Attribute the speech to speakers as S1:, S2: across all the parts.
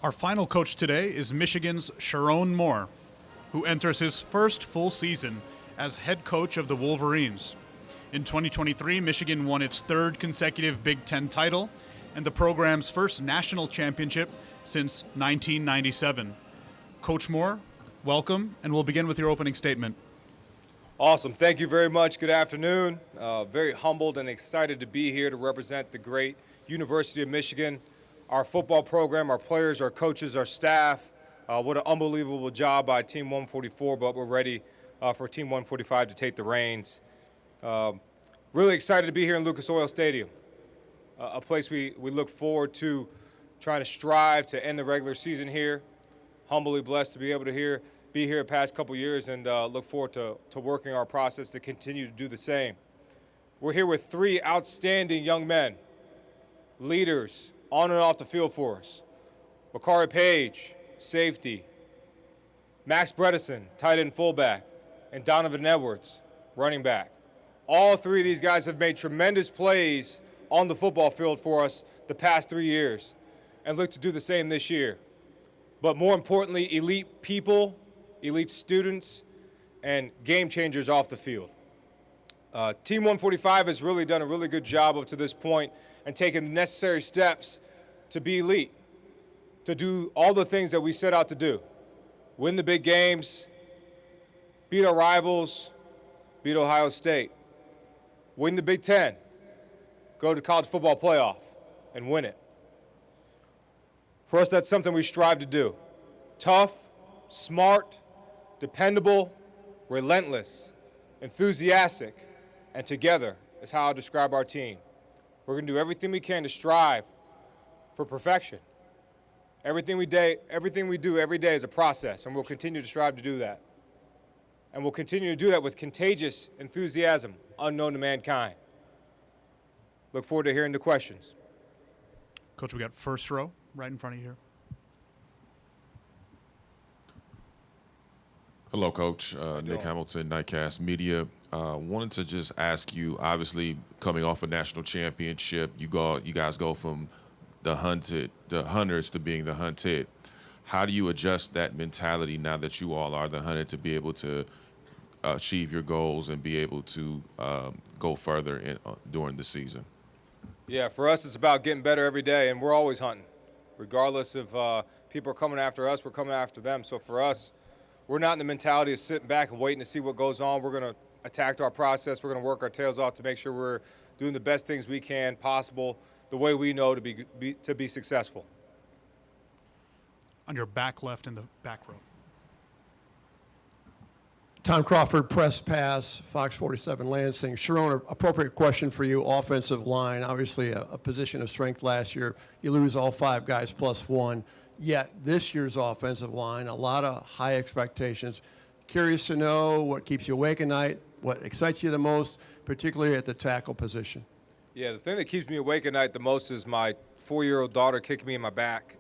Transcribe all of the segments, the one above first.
S1: Our final coach today is Michigan's Sherrone Moore, who enters his first full season as head coach of the Wolverines. In 2023, Michigan won its third consecutive Big Ten title and the program's first national championship since 1997. Coach Moore, welcome, and we'll begin with your opening statement.
S2: Awesome. Thank you very much. Good afternoon. Very humbled and excited to be here to represent the great University of Michigan, our football program, our players, our coaches, our staff. What an unbelievable job by Team 144, but we're ready for Team 145 to take the reins. Really excited to be here in Lucas Oil Stadium, a place we look forward to trying to strive to end the regular season here. Humbly blessed to be able to be here the past couple years and look forward to working our process to continue to do the same. We're here with three outstanding young men, leaders on and off the field for us. Bakari Page, safety. Max Bredesen, tight end fullback. And Donovan Edwards, running back. All three of these guys have made tremendous plays on the football field for us the past 3 years and look to do the same this year. But more importantly, elite people, elite students, and game changers off the field. Team 145 has really done a really good job up to this point and taken the necessary steps to be elite, to do all the things that we set out to do. Win the big games, beat our rivals, beat Ohio State. Win the Big Ten, go to college football playoff, and win it. For us, that's something we strive to do. Tough, smart, dependable, relentless, enthusiastic, and together is how I describe our team. We're going to do everything we can to strive for perfection. Everything we do every day is a process, and we'll continue to strive to do that. And we'll continue to do that with contagious enthusiasm unknown to mankind. Look forward to hearing the questions.
S1: Coach, we got first row right in front of you here.
S3: Hello, Coach. Nick Hamilton, Nightcast Media. Wanted to just ask you, obviously, coming off a national championship, you guys go from the hunters to being the hunted. How do you adjust that mentality now that you all are the hunted to be able to achieve your goals and be able to go further during the season?
S2: Yeah, for us, it's about getting better every day, and we're always hunting. Regardless if people are coming after us, we're coming after them. So for us, we're not in the mentality of sitting back and waiting to see what goes on. We're going to attack our process. We're going to work our tails off to make sure we're doing the best things we can possible, the way we know to be successful.
S1: On your back left in the back row.
S4: Tom Crawford, Press Pass, Fox 47 Lansing. Sherrone, appropriate question for you, offensive line, obviously a position of strength last year. You lose all five guys plus one, yet this year's offensive line, a lot of high expectations. Curious to know what keeps you awake at night, what excites you the most, particularly at the tackle position.
S2: Yeah, the thing that keeps me awake at night the most is my 4-year-old daughter kicking me in my back.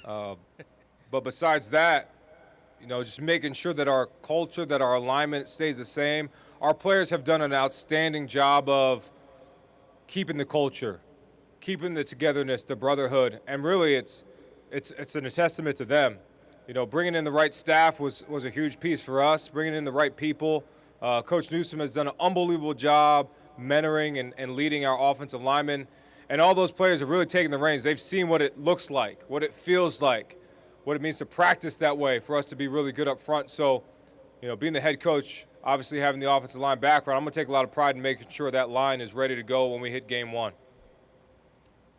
S2: But besides that, just making sure that our culture, that our alignment stays the same. Our players have done an outstanding job of keeping the culture, keeping the togetherness, the brotherhood, and really it's a testament to them. Bringing in the right staff was a huge piece for us, bringing in the right people. Coach Newsom has done an unbelievable job mentoring and leading our offensive linemen, and all those players have really taken the reins. They've seen what it looks like, what it feels like, what it means to practice that way for us to be really good up front. So, being the head coach, obviously having the offensive line background, I'm going to take a lot of pride in making sure that line is ready to go when we hit game one.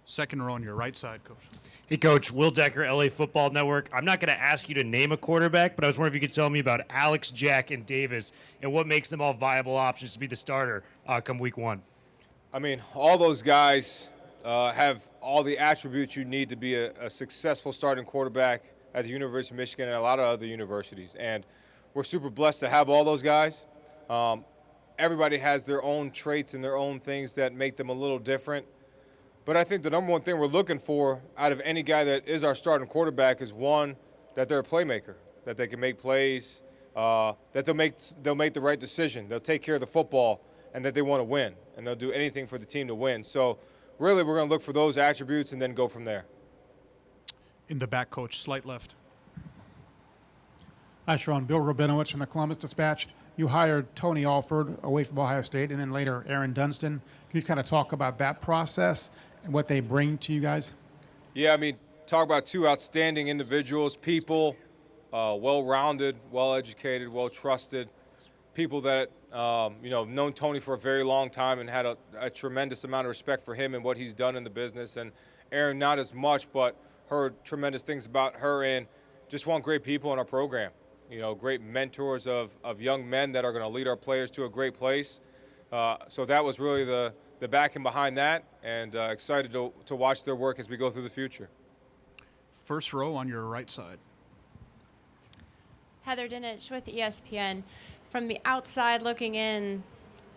S1: Second row on your right side, Coach.
S5: Hey, Coach. Will Decker, LA Football Network. I'm not going to ask you to name a quarterback, but I was wondering if you could tell me about Alex, Jack, and Davis and what makes them all viable options to be the starter come week one.
S2: I mean, all those guys have all the attributes you need to be a successful starting quarterback at the University of Michigan and a lot of other universities. And we're super blessed to have all those guys. Everybody has their own traits and their own things that make them a little different. But I think the number one thing we're looking for out of any guy that is our starting quarterback is, one, that they're a playmaker, that they can make plays, that they'll make the right decision, they'll take care of the football, and that they want to win, and they'll do anything for the team to win. So really we're going to look for those attributes and then go from there.
S1: In the back, coach, slight left.
S6: Hi, Sherrone. Bill Rabinowitz from the Columbus Dispatch. You hired Tony Alford away from Ohio State and then later Aaron Dunston. Can you kind of talk about that process and what they bring to you guys?
S2: Yeah, I mean, talk about two outstanding individuals, people, well-rounded, well-educated, well-trusted, people that, known Tony for a very long time and had a tremendous amount of respect for him and what he's done in the business. And Aaron, not as much, but heard tremendous things about her and just want great people in our program. Great mentors of young men that are going to lead our players to a great place. So that was really the backing behind that, and excited to watch their work as we go through the future.
S1: First row on your right side.
S7: Heather Dinich with ESPN. From the outside looking in,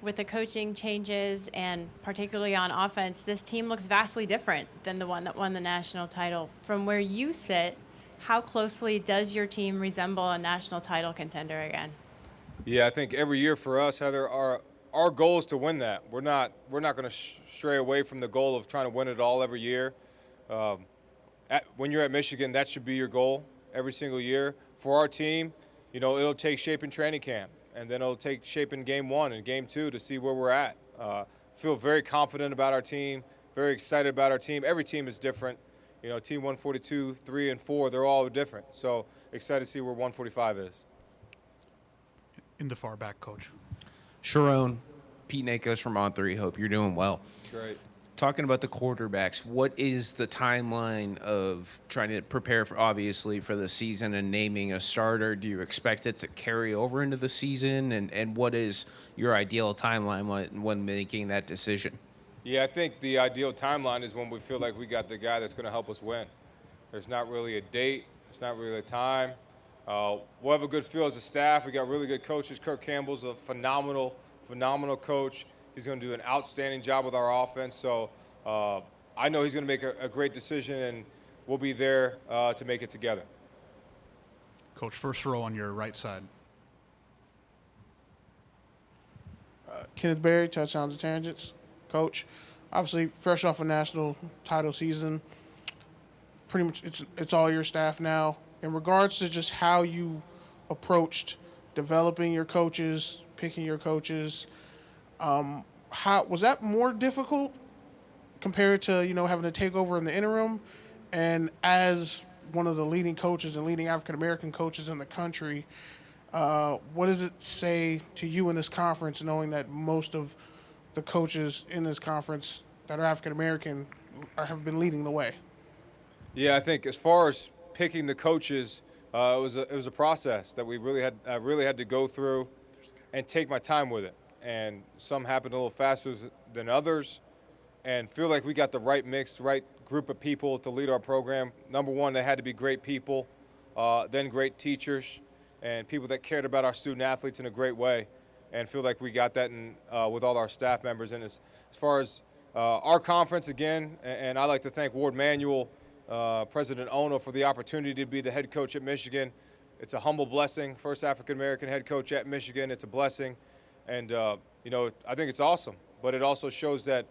S7: with the coaching changes and particularly on offense, this team looks vastly different than the one that won the national title. From where you sit, how closely does your team resemble a national title contender again?
S2: Yeah, I think every year for us, Heather, our goal is to win that. We're not going to stray away from the goal of trying to win it all every year. When you're at Michigan, that should be your goal every single year. For our team, it'll take shape in training camp, and then it'll take shape in game 1 and game 2 to see where we're at. Feel very confident about our team, very excited about our team. Every team is different. Team 142, 3, and 4, they're all different. So excited to see where 145 is.
S1: In the far back, coach.
S8: Sherrone, Pete Nakos from On3. Hope you're doing well.
S2: Great.
S8: Talking about the quarterbacks, what is the timeline of trying to prepare for, obviously, for the season and naming a starter? Do you expect it to carry over into the season? And what is your ideal timeline when making that decision?
S2: Yeah, I think the ideal timeline is when we feel like we got the guy that's going to help us win. There's not really a date. There's not really a time. We'll have a good feel as a staff. We got really good coaches. Kirk Campbell's a phenomenal coach. He's going to do an outstanding job with our offense. So I know he's going to make a great decision, and we'll be there to make it together.
S1: Coach, first row on your right side.
S9: Kenneth Berry, touchdowns and tangents. Coach, obviously fresh off a national title season, pretty much it's all your staff now. In regards to just how you approached developing your coaches, picking your coaches, how was that more difficult compared to having to take over in the interim? And as one of the leading coaches and leading African American coaches in the country, what does it say to you in this conference, knowing that most of the coaches in this conference that are African American have been leading the way?
S2: Yeah, I think as far as picking the coaches, it was a process that we really had to go through and take my time with it. And some happened a little faster than others, and feel like we got the right mix, right group of people to lead our program. Number one, they had to be great people, then great teachers, and people that cared about our student athletes in a great way. And feel like we got that with all our staff members. And as far as our conference, again, and I'd like to thank Ward Manuel, President Ono, for the opportunity to be the head coach at Michigan. It's a humble blessing. First African-American head coach at Michigan. It's a blessing. And, I think it's awesome. But it also shows that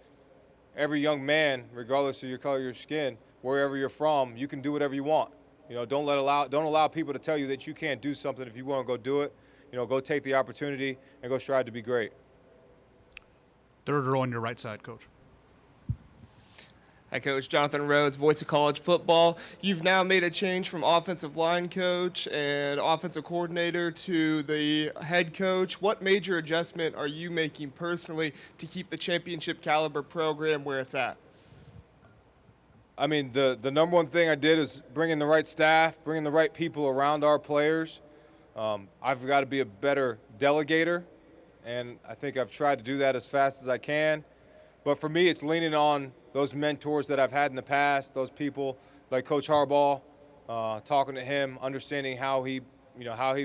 S2: every young man, regardless of your color of your skin, wherever you're from, you can do whatever you want. Don't allow people to tell you that you can't do something. If you want to go do it, go take the opportunity and go strive to be great.
S1: Third row on your right side, coach.
S10: Hi, Coach. Jonathan Rhodes, voice of college football. You've now made a change from offensive line coach and offensive coordinator to the head coach. What major adjustment are you making personally to keep the championship caliber program where it's at?
S2: I mean, the number one thing I did is bringing the right staff, bringing the right people around our players. I've got to be a better delegator, and I think I've tried to do that as fast as I can. But for me, it's leaning on those mentors that I've had in the past, those people like Coach Harbaugh, talking to him, understanding how he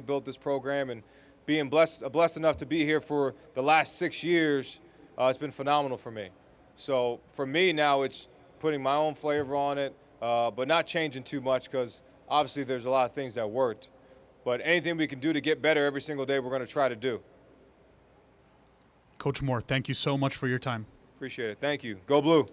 S2: built this program, and being blessed enough to be here for the last 6 years. It's been phenomenal for me. So for me now, it's putting my own flavor on it, but not changing too much, because obviously there's a lot of things that worked. But anything we can do to get better every single day, we're going to try to do.
S1: Coach Moore, thank you so much for your time.
S2: Appreciate it. Thank you. Go Blue.